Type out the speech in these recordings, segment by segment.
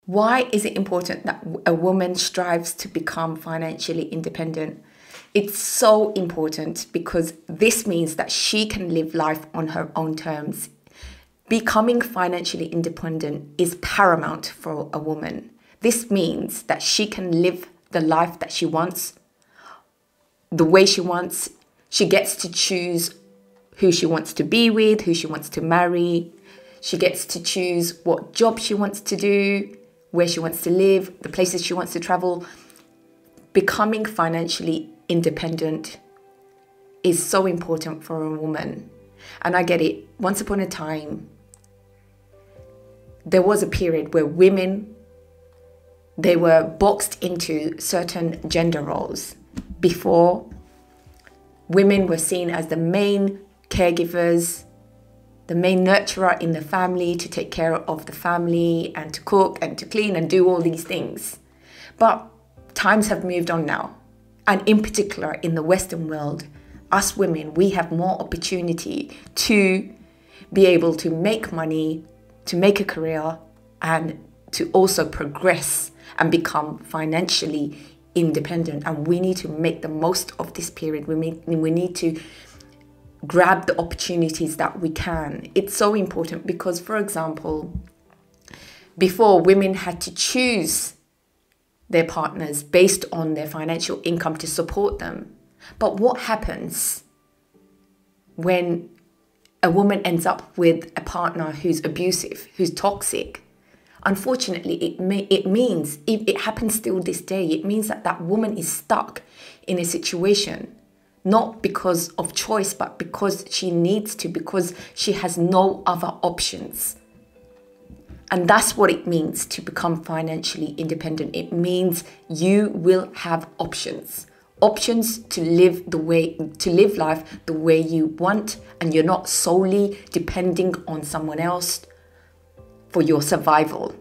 Why is it important that a woman strives to become financially independent? It's so important because this means that she can live life on her own terms. Becoming financially independent is paramount for a woman. This means that she can live the life that she wants, the way she wants. She gets to choose who she wants to be with, who she wants to marry. She gets to choose what job she wants to do, where she wants to live, the places she wants to travel. Becoming financially independent is so important for a woman. And I get it. Once upon a time, there was a period where women, they were boxed into certain gender roles. Before, women were seen as the main caregivers, the main nurturer in the family, to take care of the family and to cook and to clean and do all these things. But times have moved on now. And in particular, in the Western world, us women, we have more opportunity to be able to make money, to make a career, and to also progress and become financially independent. And we need to make the most of this period. We need to grab the opportunities that we can. It's so important because, for example, before, women had to choose their partners based on their financial income to support them. But what happens when a woman ends up with a partner who's abusive, who's toxic? Unfortunately, it happens still this day. It means that that woman is stuck in a situation, not because of choice, but because she needs to, because she has no other options. And that's what it means to become financially independent. It means you will have options. Options to live life the way you want, and you're not solely depending on someone else for your survival.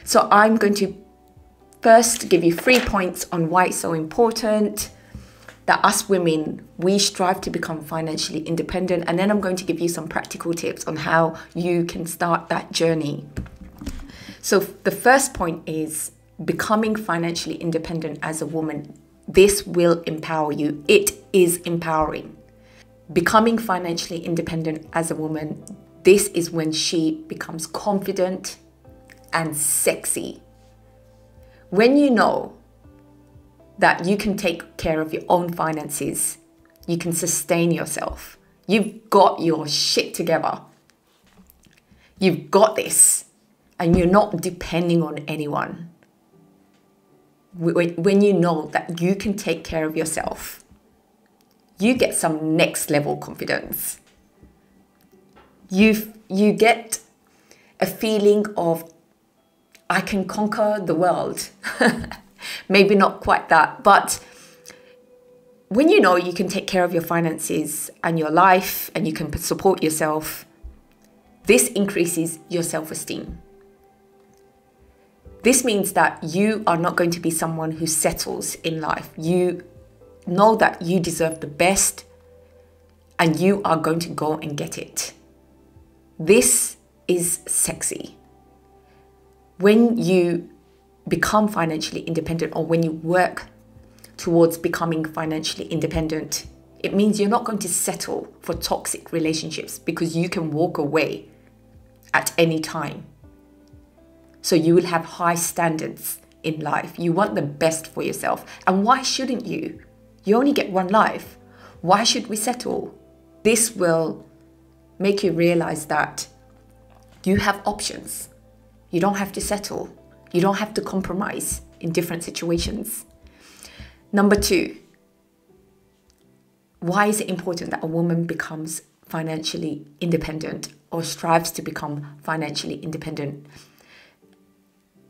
So I'm going to first give you 3 points on why it's so important that us women, we strive to become financially independent. And then I'm going to give you some practical tips on how you can start that journey. So the first point is becoming financially independent as a woman. This will empower you. It is empowering. Becoming financially independent as a woman, this is when she becomes confident and sexy. When you know that you can take care of your own finances, you can sustain yourself, you've got your shit together, you've got this, and you're not depending on anyone. When you know that you can take care of yourself, you get some next level confidence. You get a feeling of, I can conquer the world. Maybe not quite that, but when you know you can take care of your finances and your life and you can support yourself, this increases your self-esteem. This means that you are not going to be someone who settles in life. You know that you deserve the best and you are going to go and get it. This is sexy. When you become financially independent, or when you work towards becoming financially independent, it means you're not going to settle for toxic relationships because you can walk away at any time. So you will have high standards in life. You want the best for yourself. And why shouldn't you? You only get one life. Why should we settle? This will make you realize that you have options. You don't have to settle. You don't have to compromise in different situations. Number 2, why is it important that a woman becomes financially independent or strives to become financially independent?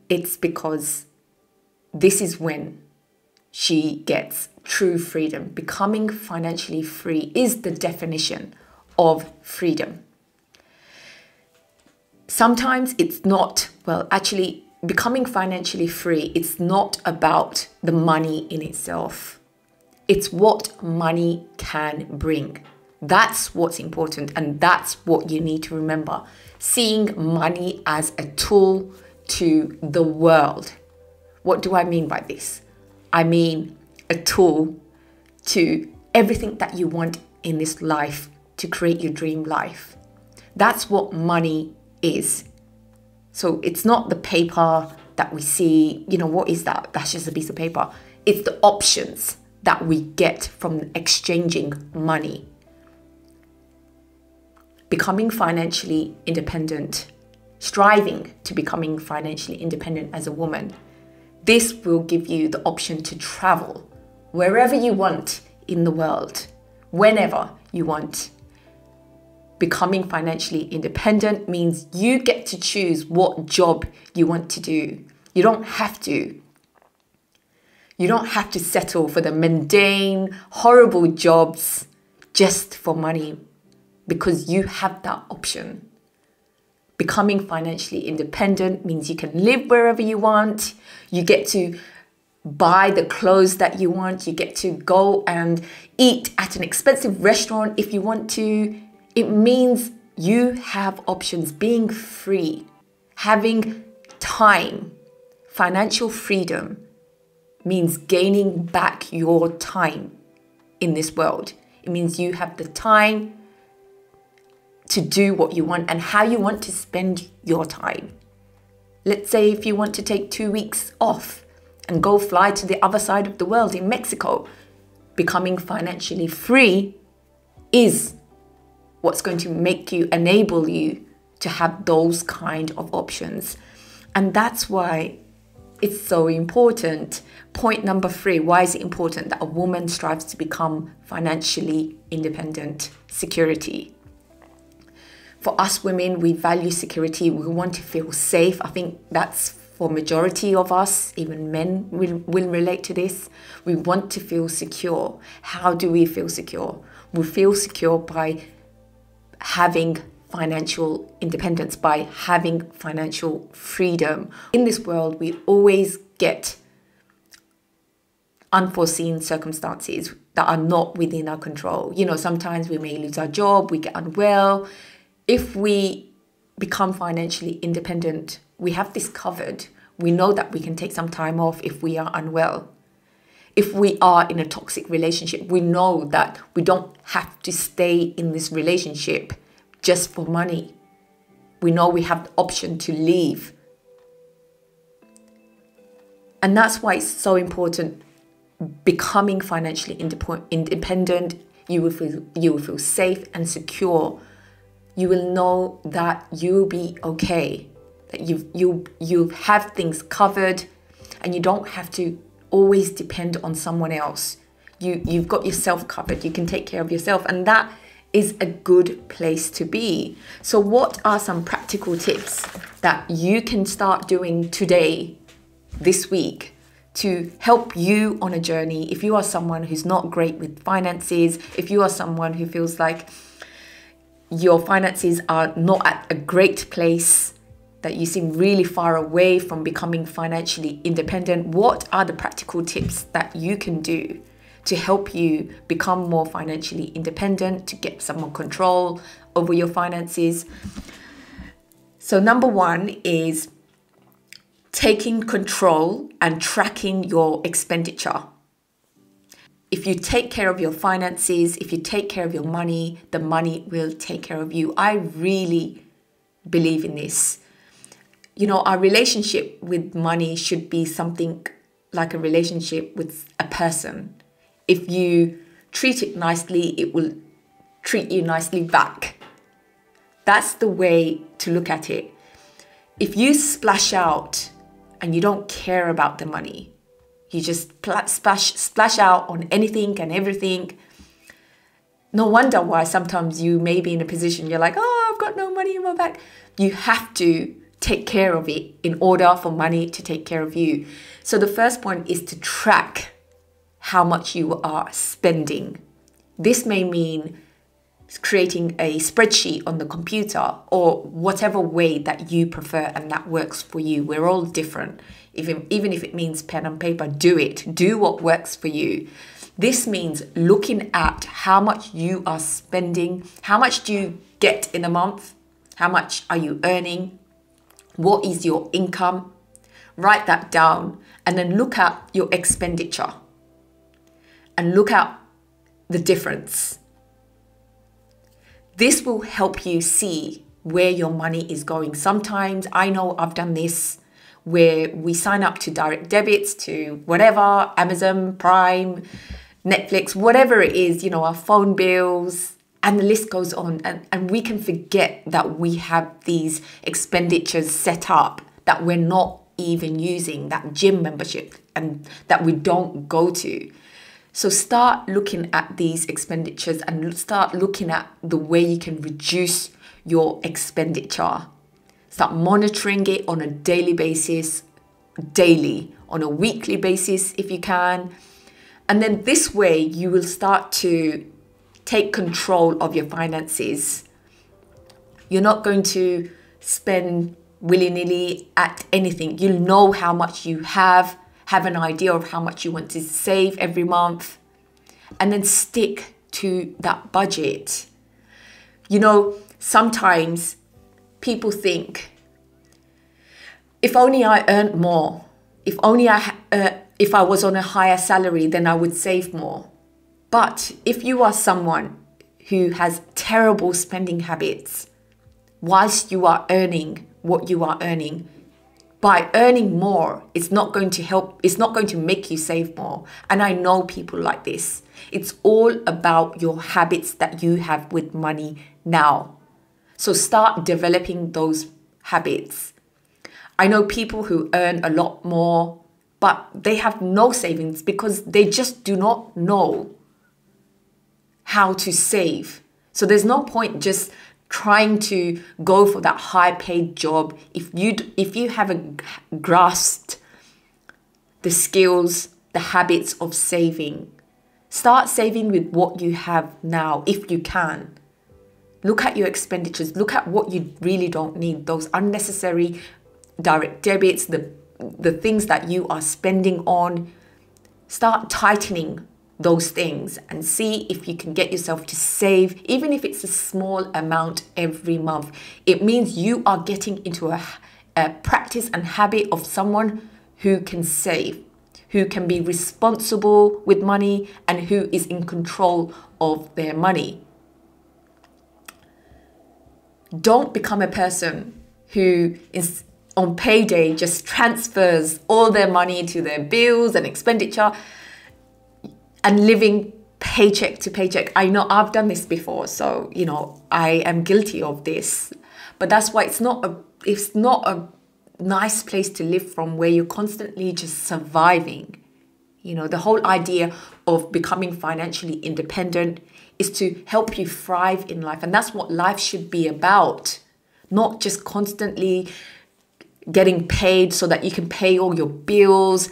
It's because this is when she gets true freedom. Becoming financially free is the definition of freedom. Sometimes it's not, becoming financially free, it's not about the money in itself. It's what money can bring. That's what's important, and that's what you need to remember. Seeing money as a tool to the world. What do I mean by this? I mean a tool to everything that you want in this life to create your dream life. That's what money is. So it's not the paper that we see, what is that? That's just a piece of paper. It's the options that we get from exchanging money. Becoming financially independent, striving to becoming financially independent as a woman. This will give you the option to travel wherever you want in the world, whenever you want. Becoming financially independent means you get to choose what job you want to do. You don't have to. You don't have to settle for the mundane, horrible jobs just for money, because you have that option. Becoming financially independent means you can live wherever you want. You get to buy the clothes that you want. You get to go and eat at an expensive restaurant if you want to. It means you have options. Being free, having time, financial freedom means gaining back your time in this world. It means you have the time to do what you want and how you want to spend your time. Let's say if you want to take 2 weeks off and go fly to the other side of the world in Mexico, becoming financially free is what's going to enable you to have those kind of options. And that's why it's so important. Point number 3, why is it important that a woman strives to become financially independent? Security. For us women, we value security. We want to feel safe. I think that's for majority of us, even men will relate to this. We want to feel secure. How do we feel secure? We feel secure by having financial independence, by having financial freedom. In this world, we always get unforeseen circumstances that are not within our control. Sometimes we may lose our job, we get unwell. If we become financially independent, we have this covered. We know that we can take some time off if we are unwell. If we are in a toxic relationship, we know that we don't have to stay in this relationship just for money. We know we have the option to leave. And that's why it's so important. Becoming financially independent, you will feel safe and secure. You will know that you'll be okay, that you have things covered, and you don't have to always depend on someone else. You've got yourself covered. You can take care of yourself, and that is a good place to be. So what are some practical tips that you can start doing today, this week, to help you on a journey? If you are someone who's not great with finances, if you are someone who feels like your finances are not at a great place, that you seem really far away from becoming financially independent, what are the practical tips that you can do to help you become more financially independent, to get some more control over your finances? So number 1 is taking control and tracking your expenditure. If you take care of your finances, if you take care of your money, the money will take care of you. I really believe in this. Our relationship with money should be something like a relationship with a person. If you treat it nicely, it will treat you nicely back. That's the way to look at it. If you splash out and you don't care about the money, you just splash out on anything and everything, no wonder why sometimes you may be in a position you're like, oh, I've got no money in my bank. You have to take care of it in order for money to take care of you. So the first point is to track how much you are spending. This may mean creating a spreadsheet on the computer or whatever way that you prefer and that works for you. We're all different. Even if it means pen and paper, do it. Do what works for you. This means looking at how much you are spending, how much do you get in a month, how much are you earning, What is your income? Write that down, and then look at your expenditure and look at the difference. This will help you see where your money is going. Sometimes, I know I've done this, where we sign up to direct debits to whatever, Amazon, Prime, Netflix, whatever it is, you know, our phone bills, and the list goes on. And we can forget that we have these expenditures set up that we're not even using, that gym membership, and that we don't go to. So start looking at these expenditures and start looking at the way you can reduce your expenditure. Start monitoring it on a daily basis, on a weekly basis if you can. And then this way you will start to take control of your finances. You're not going to spend willy-nilly at anything. You'll know how much you have an idea of how much you want to save every month, and then stick to that budget. You know, sometimes people think, if only I earned more, if I was on a higher salary, then I would save more. But if you are someone who has terrible spending habits, whilst you are earning what you are earning, by earning more, it's not going to make you save more. And I know people like this. It's all about your habits that you have with money now. So start developing those habits. I know people who earn a lot more, but they have no savings because they just do not know how to save. So there's no point just trying to go for that high paid job if you haven't grasped the skills, the habits of saving. Start saving with what you have now if you can. Look at your expenditures. Look at what you really don't need. Those unnecessary direct debits, the things that you are spending on. Start tightening those things and see if you can get yourself to save, even if it's a small amount every month. It means you are getting into a practice and habit of someone who can save, who can be responsible with money, and who is in control of their money. Don't become a person who is on payday just transfers all their money to their bills and expenditure and living paycheck to paycheck. I know I've done this before, so you know I am guilty of this. But that's why it's not a nice place to live from, where you're constantly just surviving. You know, the whole idea of becoming financially independent is to help you thrive in life, and that's what life should be about. Not just constantly getting paid so that you can pay all your bills.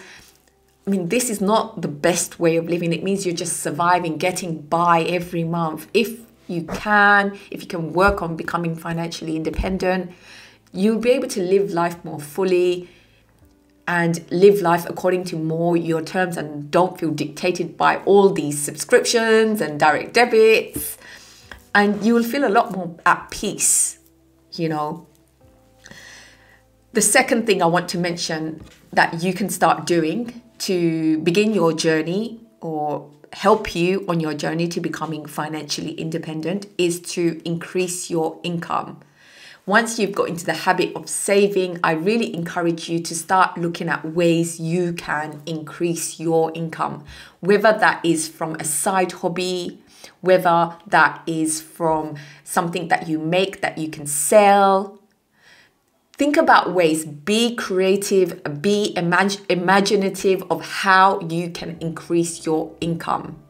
I mean, this is not the best way of living. It means you're just surviving, getting by every month. If you can work on becoming financially independent, you'll be able to live life more fully and live life according to more your terms, and don't feel dictated by all these subscriptions and direct debits. And you will feel a lot more at peace, you know. The second thing I want to mention that you can start doing to begin your journey or help you on your journey to becoming financially independent is to increase your income. Once you've got into the habit of saving, I really encourage you to start looking at ways you can increase your income, whether that is from a side hobby, whether that is from something that you make that you can sell. Think about ways, be creative, be imaginative of how you can increase your income.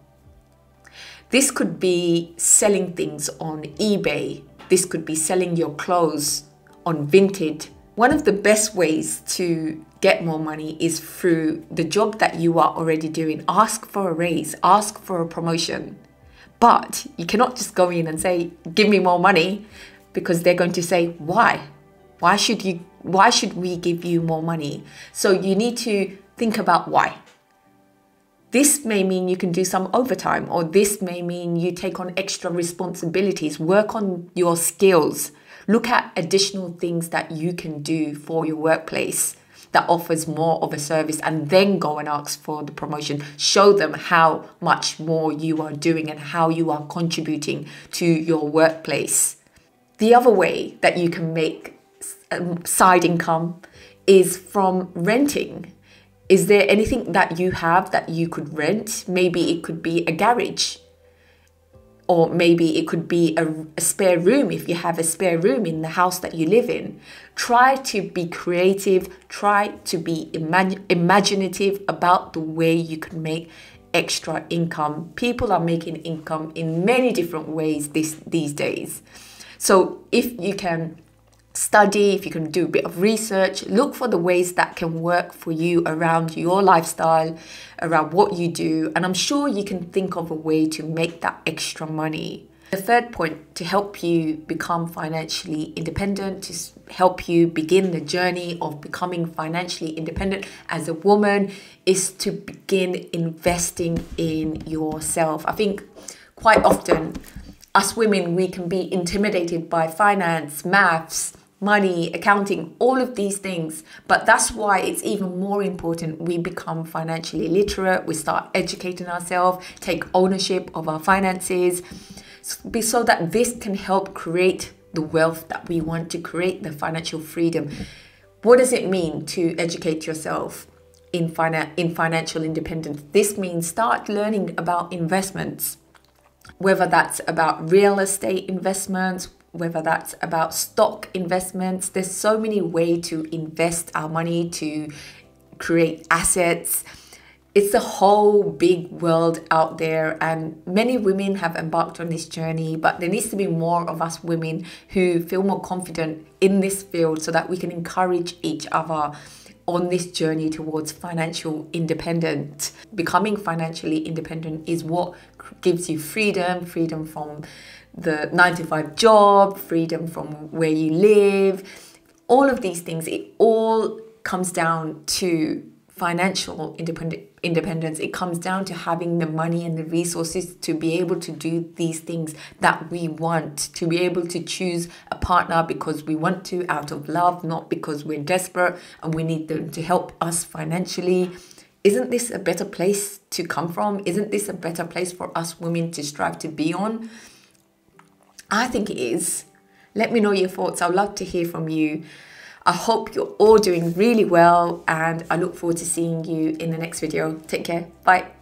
This could be selling things on eBay. This could be selling your clothes on Vinted. One of the best ways to get more money is through the job that you are already doing. Ask for a raise, ask for a promotion. But you cannot just go in and say, give me more money, because they're going to say, why? Why should we give you more money? So you need to think about why. This may mean you can do some overtime, or this may mean you take on extra responsibilities, work on your skills, Look at additional things that you can do for your workplace that offers more of a service, and then go and ask for the promotion. Show them how much more you are doing and how you are contributing to your workplace. The other way that you can make side income is from renting. Is there anything that you have that you could rent? Maybe it could be a garage, or maybe it could be a spare room if you have a spare room in the house that you live in. Try to be creative, try to be imaginative about the way you can make extra income. People are making income in many different ways these days. So if you can study, if you can do a bit of research, look for the ways that can work for you around your lifestyle, around what you do, and I'm sure you can think of a way to make that extra money. The third point to help you become financially independent, to help you begin the journey of becoming financially independent as a woman, is to begin investing in yourself. I think quite often us women, we can be intimidated by finance, maths, money, accounting, all of these things. But that's why it's even more important we become financially literate, we start educating ourselves, take ownership of our finances, so that this can help create the wealth that we want to create, the financial freedom. What does it mean to educate yourself in financial independence? This means start learning about investments, whether that's about real estate investments, whether that's about stock investments. There's so many ways to invest our money, to create assets. It's a whole big world out there, and many women have embarked on this journey, but there needs to be more of us women who feel more confident in this field so that we can encourage each other on this journey towards financial independence. Becoming financially independent is what gives you freedom from the 9-to-5 job, freedom from where you live. All of these things, it all comes down to financial independence. It comes down to having the money and the resources to be able to do these things that we want, to be able to choose a partner because we want to, out of love, not because we're desperate and we need them to help us financially. Isn't this a better place to come from? Isn't this a better place for us women to strive to be on? I think it is. Let me know your thoughts. I'd love to hear from you. I hope you're all doing really well, and I look forward to seeing you in the next video. Take care. Bye.